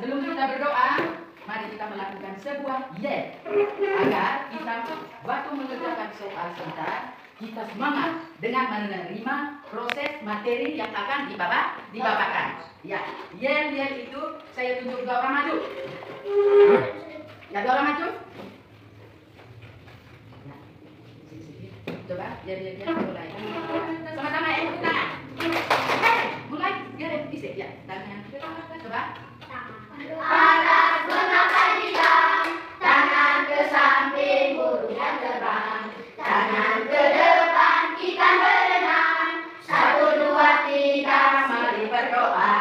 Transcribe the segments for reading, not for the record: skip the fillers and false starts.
Sebelum kita berdoa, mari kita melakukan sebuah yel agar kita waktu mengerjakan soal sebentar kita semangat dengan menerima proses materi yang akan dibawakan. Ya, yel itu saya tunjuk dua orang maju. Ya, dua orang maju. Ya, coba yel mulai. Sama-sama tepuk tangan. Mulai yel bisa ya. Tangan coba. Panas mengangkat hidang, tangan ke samping burung yang terbang, tangan ke depan kita berenang, 1, 2, 3 Mari berdoa.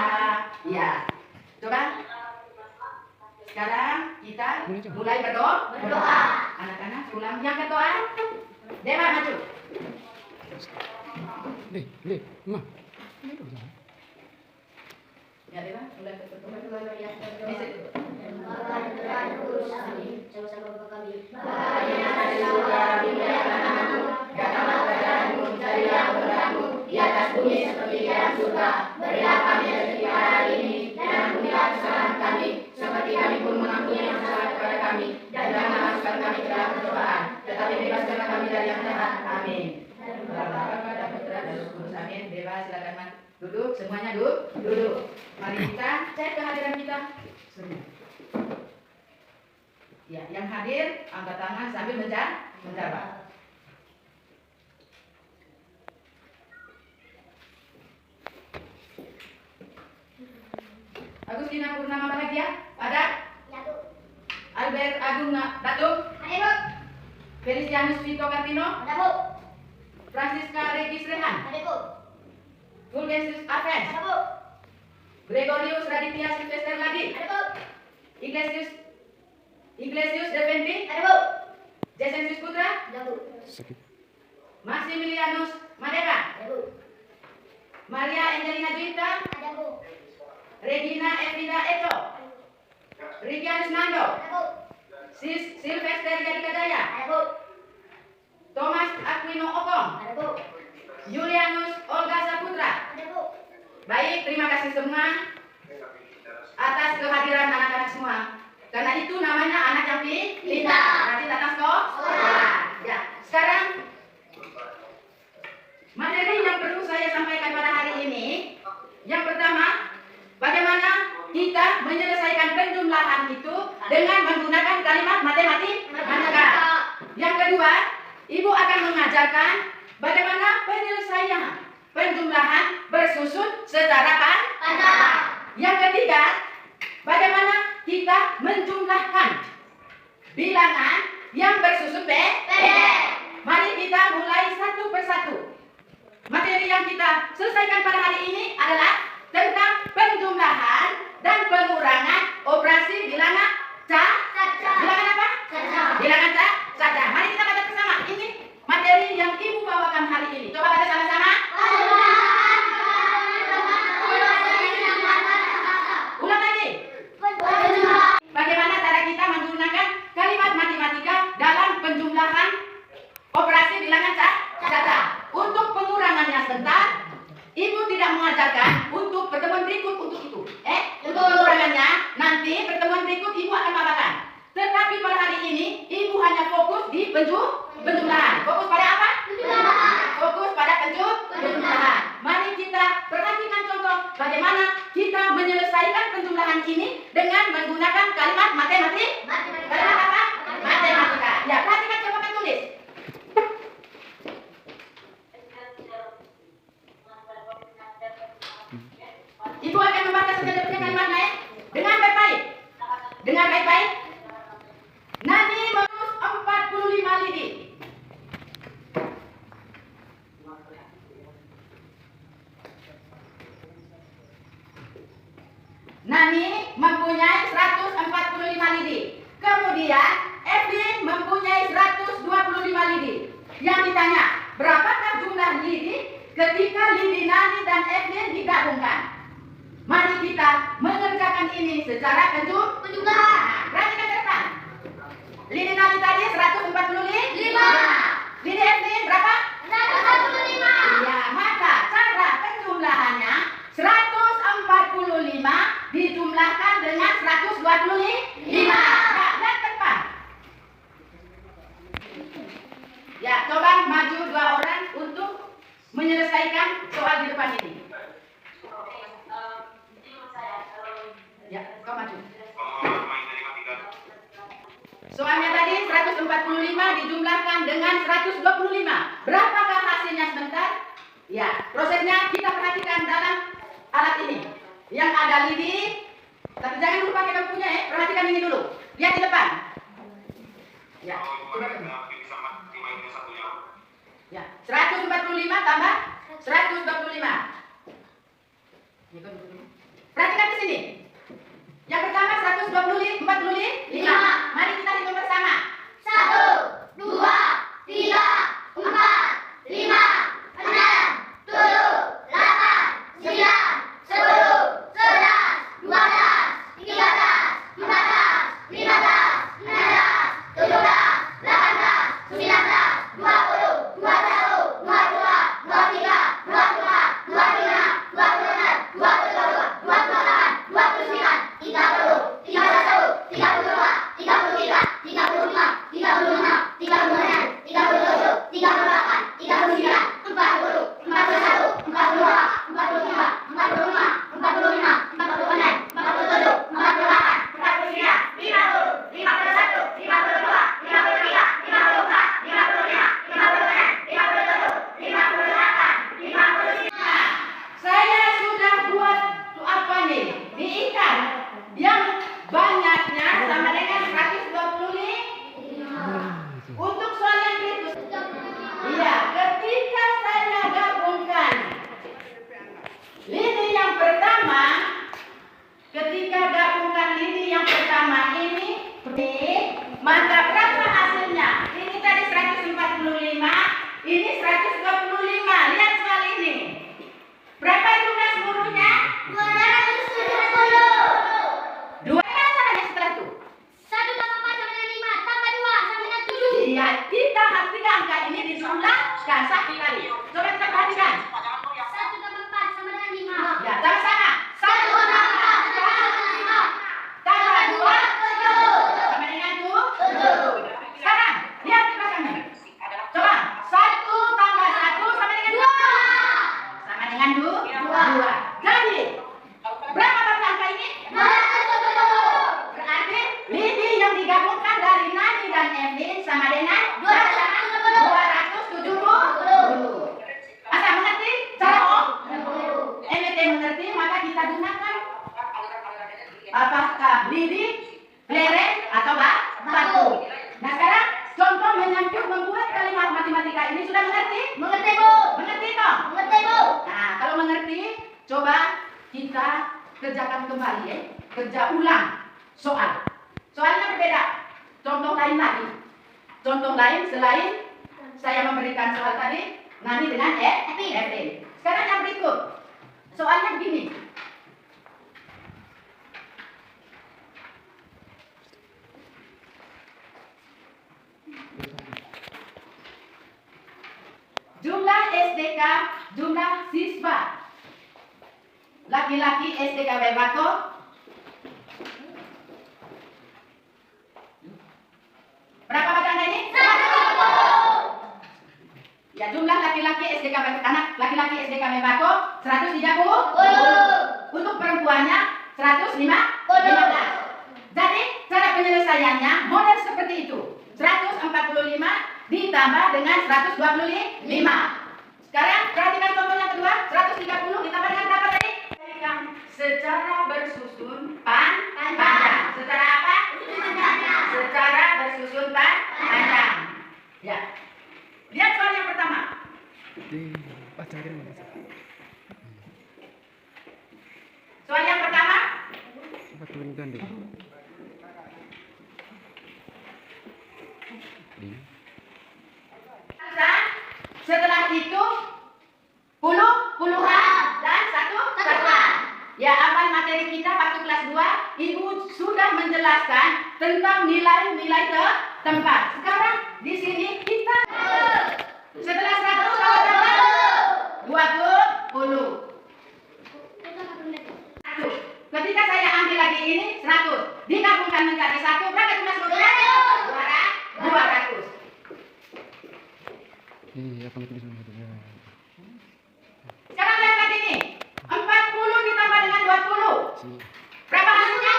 Ya, coba. Sekarang kita mulai berdoa. Anak-anak ulang yang berdoa. Dewa maju. Ma. Ya Dewa, mulai berdoa. Di atas bumi seperti di dalam surga, berilah kami rezeki hari ini, dan ampunilah kesalahan kami, seperti kami pun mengampuni yang salah kepada kami, dan jangan masukkan kami ke dalam pencobaan, tetapi bebaskanlah kami dari yang jahat. Amin. Bapa dan Putra dan Roh Kudus. Amin. Dewa silakan duduk, semuanya duduk. Mari kita cek kehadiran kita. Ya, yang hadir angkat tangan sambil menjawab. Agustina Purnama Bahagia, ada? Ya, Bu. Albert Agung Datuk, Ada, Bu. Felicianus Vito Kartino, Ada, Bu. Francisca Regis Rehan, Ada, Bu. Fulgensius Advent, Ada, Bu. Gregorius Raditya Silvester Ladi, Ada, Bu. Iglesius Deventi, Ada, Bu. Jasensius Putra, Ada, Bu. Maximilianus Madeka, Ada, Bu. Maria Angelina Juwita, Ada, Bu. Regina Evita Eto, Rikianus Nando, Ada, Bu. Silvester Jadika Jaya, Ada, Bu. Thomas Aquino Okong, Ada, Bu. Julianus Olga Saputra. Ada, Bu. Baik, terima kasih semua atas kehadiran anak-anak semua. Karena itu namanya anak yang pintar. Berarti datang sekolah. Ya, sekarang materi yang perlu saya sampaikan pada hari ini, yang pertama, bagaimana kita menyelesaikan penjumlahan itu dengan menggunakan kalimat matematika. Yang kedua, Ibu akan mengajarkan bagaimana penyelesaian penjumlahan bersusun secara panjang. Yang ketiga, bagaimana kita menjumlahkan bilangan yang bersusun pendek. Mari kita mulai satu persatu. Materi yang kita selesaikan pada hari ini adalah tentang penjumlahan dan pengurangan operasi bilangan bilangan apa? Bilangan caca. Mari kita baca bersama. Ini materi yang Ibu bawakan hari ini. Coba baca sama-sama. Ulang lagi. Bagaimana cara kita menggunakan kalimat matematika dalam penjumlahan operasi bilangan caca? Untuk pengurangannya sebentar, Ibu tidak mengajarkan untuk pertemuan berikut untuk itu. Untuk pengurangannya nanti pertemuan berikut Ibu akan bawakan. Tetapi pada hari ini Ibu hanya fokus di penjumlahan. Fokus pada apa? Fokus pada penjumlahan. Mari kita perhatikan contoh bagaimana kita menyelesaikan penjumlahan ini dengan menggunakan kalimat matematika. Kalimat apa? Matematika. Ya, perhatikan, coba kan tulis. Ibu akan membaca saja punya kalimatnya dengan baik-baik. Dengan baik-baik. Nani mengurus 45 lidi. Nani mempunyai 145 lidi. Kemudian Edwin mempunyai 125 lidi. Yang ditanya, berapakah jumlah lidi ketika lidi Nani dan Edwin digabungkan? Mari kita mengerjakan ini secara penjumlahan. Perhatikan ke depan. Lidi Nani tadi 145. Lidi Edwin berapa? 145. Ya, maka cara penjumlahannya 145 dijumlahkan dengan 145. Kau maju. Soalnya tadi 145 dijumlahkan dengan 125. Berapakah hasilnya sebentar? Ya, prosesnya kita perhatikan dalam alat ini. Yang ada lidi, tapi jangan lupa kita punya ya. Perhatikan ini dulu. Lihat di depan. Ya, ya, 145 tambah 125. Perhatikan di sini. Yang pertama 145. Mari kita hitung bersama. 1, 2, 3, 4, 5, 6, 7, 8, 9, 10, 11, 12, 13, 14, 15, 16, 17, 18, 19, 20, 21, 22, 23, 24, 25, 26, 27, 28, 29, 30, 31, 32, 33, 35, 36, 37, 38, 39, 40, 41, 42, 43, 45, 46, 46, 47, 48, 49, 50, 51, 52, 53, 54, 55, 56, 57, 58, 59. Saya sudah buat apa nih? Diikat yang banyaknya sama dengan 125. Untuk soal yang berikut, iya, ketika saya gabungkan lini yang pertama, maka berapa hasilnya? Ini tadi 145, ini 125. Lihat soal ini. Berapa jumlah seluruhnya? 270. Dua. Bagaimana caranya setelah itu? 1 tambah 4 sama dengan 5 tambah 2 sama dengan 7. Iya, kita artikan angka ini dijumlahkan satu kali. Coba kita perhatikan. 1 tambah 4 sama dengan 5. Ya, sama-sama. 1 tambah 4 sama dengan 5 Tambah 2 7. sama dengan 7. Sekarang, lihat di belakangnya. Coba, 1 tambah 1 sama dengan 2. Sama dengan 2. Jadi, berapa baca angka ini? 270. Berarti lini yang digabungkan dari Nani dan Evin sama dengan 270. 270. Asa mengerti cara om? MT mengerti, maka kita gunakan apakah lidi, lereng atau batu. Nah sekarang contoh menyamping membuat kalimat matematika ini sudah mengerti? Mengerti, Bu? Mengerti toh? Mengerti, Bu? Nah kalau mengerti, coba kita kerjakan kembali ya. Kerja ulang soal. Soalnya berbeda. Contoh lain lagi. Contoh lain selain saya memberikan soal tadi, Nani dengan Evin. Sekarang yang berikut. Soalnya begini. Jumlah SDK, jumlah siswa. Laki-laki SDK Bebako. Berapa bacaan ini? 170. Ya, jumlah laki-laki SDK anak laki-laki SDK Bebako 130. Untuk perempuannya 115. Jadi, cara penyelesaiannya model seperti itu. 145 ditambah dengan 125. Sekarang perhatikan contoh yang kedua, 130 ditambah dengan berapa tadi? Secara bersusun panjang. Secara apa? Secara bersusun panjang. Ya. Lihat soal yang pertama. Soal yang pertama. Setelah itu puluhan dan satuan. Ya, awal materi kita waktu kelas 2, Ibu sudah menjelaskan tentang nilai-nilai tempat. Sekarang di sini kita setelah 100 tambah 20. Ketika saya ambil lagi ini 100 digabungkan menjadi 1, berapa jumlah seluruhnya? 200. Sekarang lihat lagi ini. 40 ditambah dengan 20. Berapa hasilnya?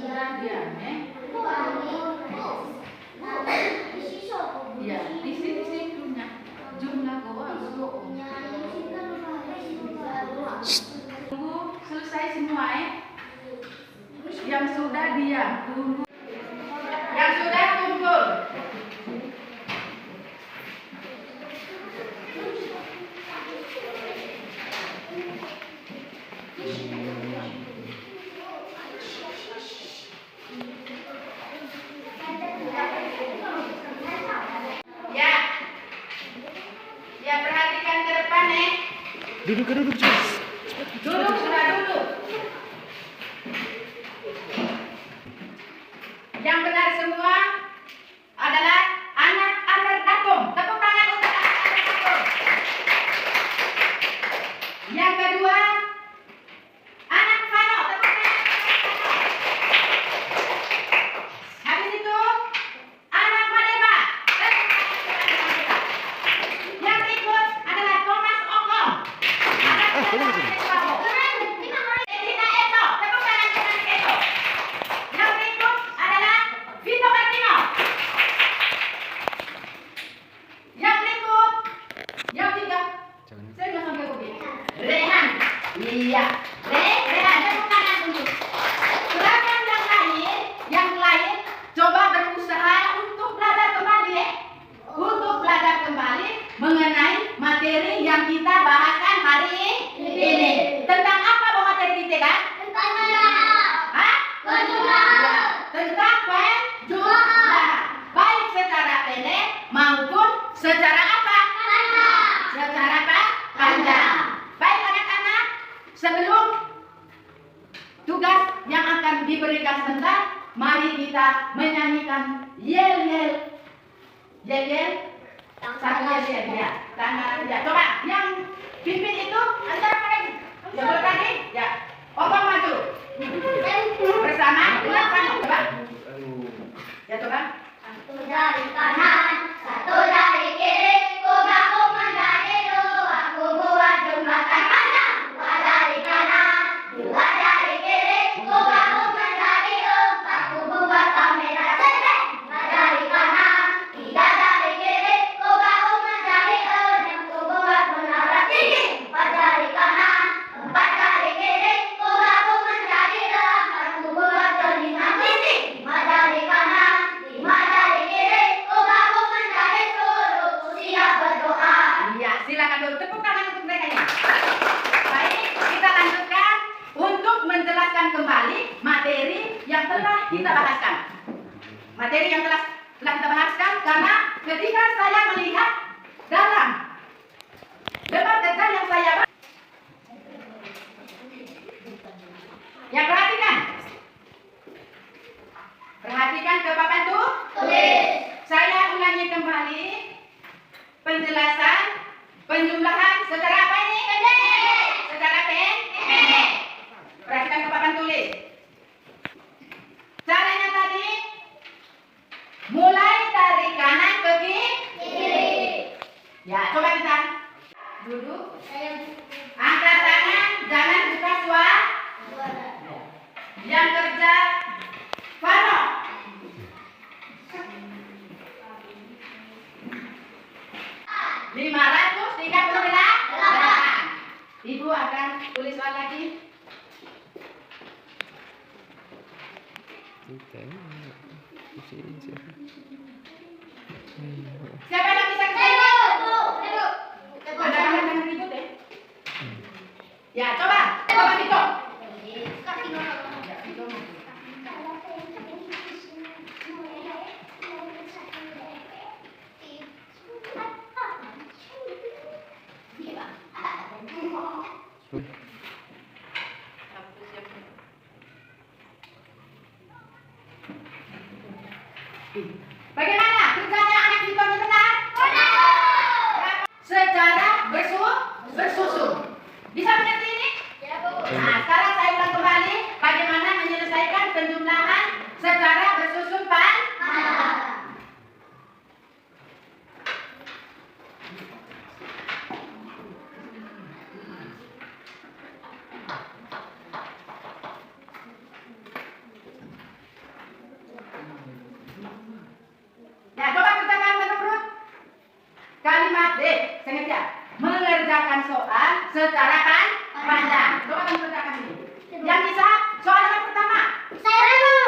Iya, iya, di situnya jumlah goa. Tunggu selesai semua Yang sudah diam tunggu. Yang sudah kumpul. Ya perhatikan ke depan Duduk cepat. Duduk, sudah duduk. Yang benar semua adalah anak Albert Datum. Tepuk tangan untuk anak Albert Datum. Yang kedua, anak Vano. Tepuk tangan untuk anak Vano. Habis itu, anak Madeva. Tepuk tangan untuk anak Madeva. Yang berikut adalah Thomas Oko. Anak Madeva. Edina Eto. Tepuk tangan untuk anak Eto. Yang berikut adalah Vito Martino. Yang berikut, yang tiga, saya nggak sampai kopi. Rehan, iya, Rehan, tepuk tangan untuk. Silakan yang lain, coba berusaha untuk belajar kembali, untuk belajar kembali mengenai materi yang kita bahaskan hari ini. Tentang apa bu materi kita kan? Hah? Tentang penjumlahan, baik secara pendek maupun secara apa? Secara panjang. Baik anak-anak, sebelum tugas yang akan diberikan sebentar, mari kita menyanyikan yel-yel. Yel-yel, satu yel-yel ya. Tangan ya. Coba yang pimpin itu antara kalian. Yang tadi ya. Obang maju. Bersama dengan Vano. Coba. Ya coba. Satu dari kanan, satu dari kiri, ku gabung menjadi dua, ku buat jembatan panjang. Dua dari kanan, dua dari kiri, ku gabung menjadi empat, ku buat kamera cendek. Dua dari kanan, tiga dari kiri, ku gabung menjadi enam, ku buat menara tinggi. Empat dari kanan, empat dari kiri, ku gabung menjadi delapan, ku buat telinga tinggi. Lima dari kanan, lima dari kiri, ku gabung menjadi sepuluh, ku siap berdoa. Iya, silakan dulu tepuk tangan untuk mereka ya. Baik, kita lanjutkan untuk menjelaskan kembali materi yang telah kita bahaskan. Materi yang telah kita bahaskan karena ketika saya melihat dalam lembar kerja yang saya ya perhatikan ke papan tuh. Tulis. Saya ulangi kembali penjelasan penjumlahan secara apa ini? Pendek. Secara pendek. Perhatikan ke papan tulis. Caranya tadi mulai dari kanan ke kiri. Ya, coba kita duduk. Angkat tangan, jangan buka suara. Yang kerja Vano. Ibu akan tulis soal lagi. Siapa yang bisa kesana? Ada yang ribut deh. Ya, coba Vito. Bagaimana kerjanya anak Vito ini benar? Secara bersusun. Bisa mengerti ini? Nah, sekarang saya ulang kembali bagaimana menyelesaikan penjumlahan secara bersusun mengerjakan soal secara panjang. Coba kamu kerjakan ini. Yang bisa soal yang pertama. Saya dulu.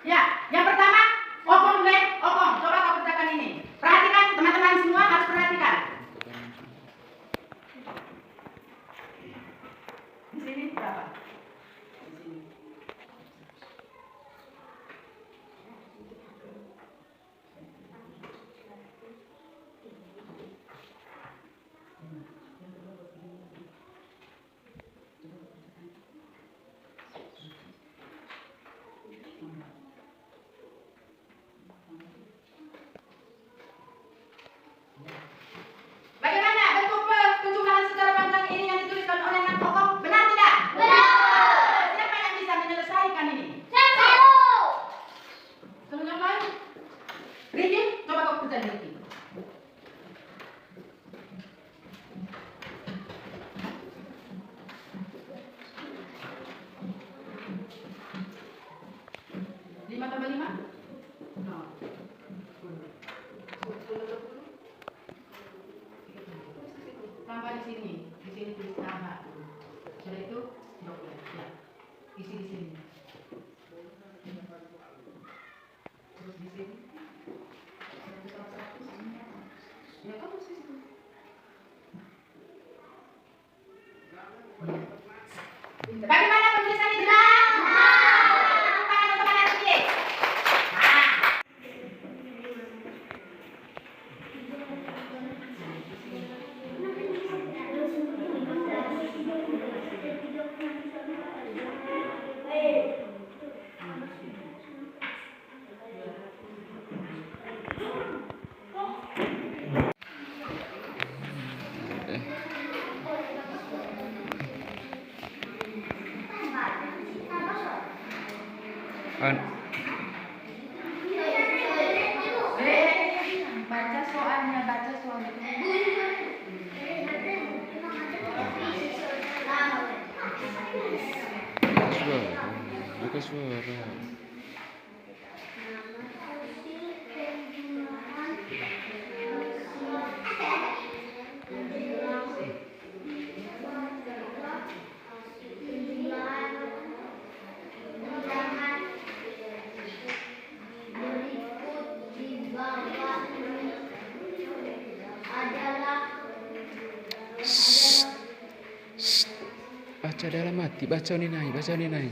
Ya, yang pertama, opong deh, opong. Coba kamu kerjakan ini. Perhatikan, teman-teman semua harus perhatikan. Di sini berapa? Di sini. Bagaimana bentuk penjumlahan secara panjang ini yang dituliskan oleh Nak Kokong? Benar tidak? Benar. Siapa yang bisa menyelesaikan ini? Saya. Kalau yang lain? Ricky, coba kau kerjain Ricky. Lima tambah lima? Tambah di sini tulis tambah. Setelah itu 12. Ya, isi di sini. Terus di sini. Ya kamu isi situ. Bagaimana penulisan itu? Teman-teman Ricky. Baca soalnya, baca soalnya. Buka suara. Baca dalam hati, baca ninai, baca ninai.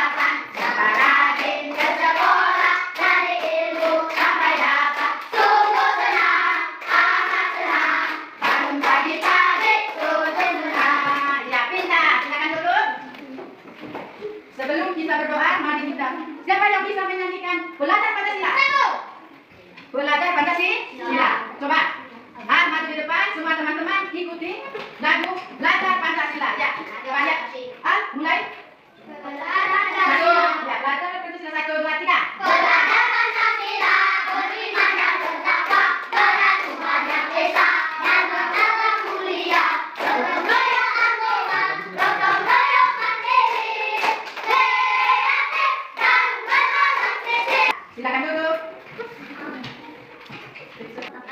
harapan. Siapa rajin bersekolah, cari ilmu sampai dapat. Sungguh senang, amat senang. Bangun pagi-pagi, rutin senang. Ya, pintar. Silakan duduk. Sebelum kita berdoa, mari kita. Siapa yang bisa menyanyikan belajar Pancasila? Belajar Pancasila. Coba. Maju di depan, semua teman-teman ikuti lagu belajar Pancasila. Ya, coba ya. Mulai. Satu. Ya, belajar Pancasila 1, 2, 3. Belajar Pancasila, beriman dan bertakwa, beragama yang esa, dan beragama mulia. Gotong royong anggota, gotong royong mandiri. Kreatif dan berorganisasi. Silakan duduk.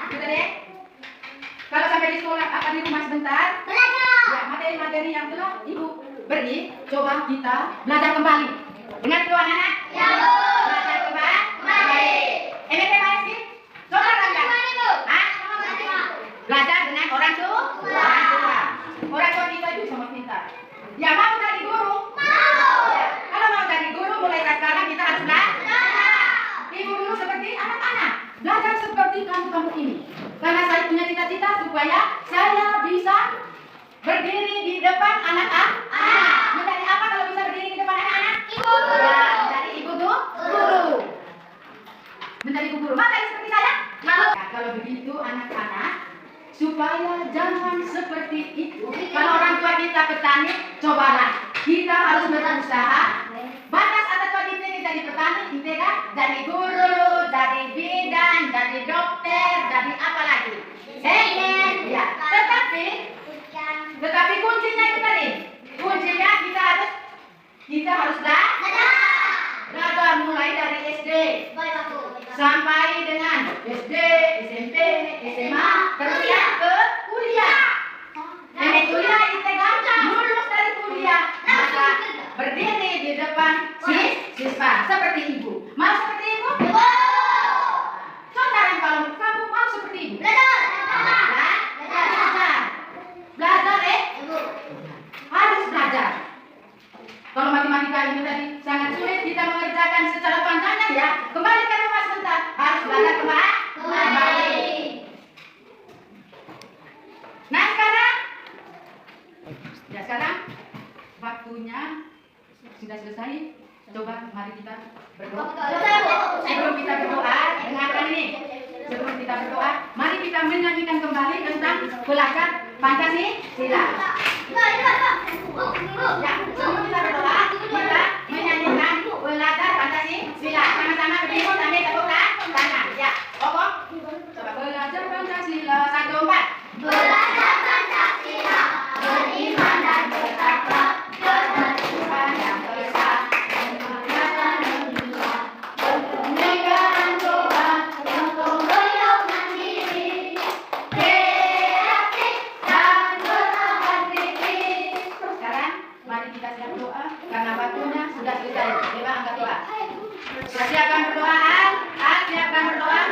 Sudah deh. Kalau sampai di sekolah apa di rumah sebentar? Belajar. Ya, materi-materi yang telah Ibu beri, coba kita belajar kembali. Dengar itu anak-anak? Ya, Bu. Belajar Mari. MT Maski? Coba belajar. Mari, Bu. Hah? Mari. Belajar dengan orang tua. Orang tua. Orang tua kita itu sama pintar. Ya, mau jadi guru? Mau. Ya. Kalau mau jadi guru, mulai sekarang kita harus belajar. Ibu dulu seperti anak-anak. Belajar seperti kamu-kamu ini. Karena saya punya cita-cita supaya saya bisa berdiri di depan anak-anak. Menjadi apa kalau bisa berdiri di depan anak-anak? Ibu. Ya, menjadi ibu seperti itu. Kalau orang tua kita petani, cobalah kita harus berusaha. Batas atas tua kita jadi petani, kita kan jadi guru, jadi bidan, jadi dokter, jadi apa lagi? Ya. Tetapi kuncinya itu tadi. Kuncinya kita harus belajar mulai dari SD sampai dengan SD, SMP, SMA, terus ya ke kuliah. Kuliah itu kan lulus dari kuliah, maka berdiri di depan siswa seperti ibu. Mau seperti ibu? Sekarang kalau kamu mau seperti ibu, belajar, harus belajar. Kalau matematika ini tadi sangat sulit kita mengerjakan secara panjangnya ya. Kembali ke rumah sebentar, harus belajar kembali. Nah sekarang waktunya sudah selesai. Coba mari kita berdoa. Sebelum kita berdoa, dengarkan ini. Sebelum kita berdoa, mari kita menyanyikan kembali tentang belajar Pancasila. Ya, sebelum kita berdoa, kita menyanyikan belajar Pancasila. Sama-sama berdiri sambil tepuk tangan. Ya, pokok. Coba belajar Pancasila 1, 2, 3. Belajar Pancasila, beriman dan bertakwa, kepada Tuhan yang Esa, memuliakan dunia, bernegara coba untuk beliau mandiri, kreatif dan bertahan kritis. Sekarang mari kita siap doa karena waktunya sudah selesai. Coba angkat doa. Siapkan berdoa. Siapkan berdoa.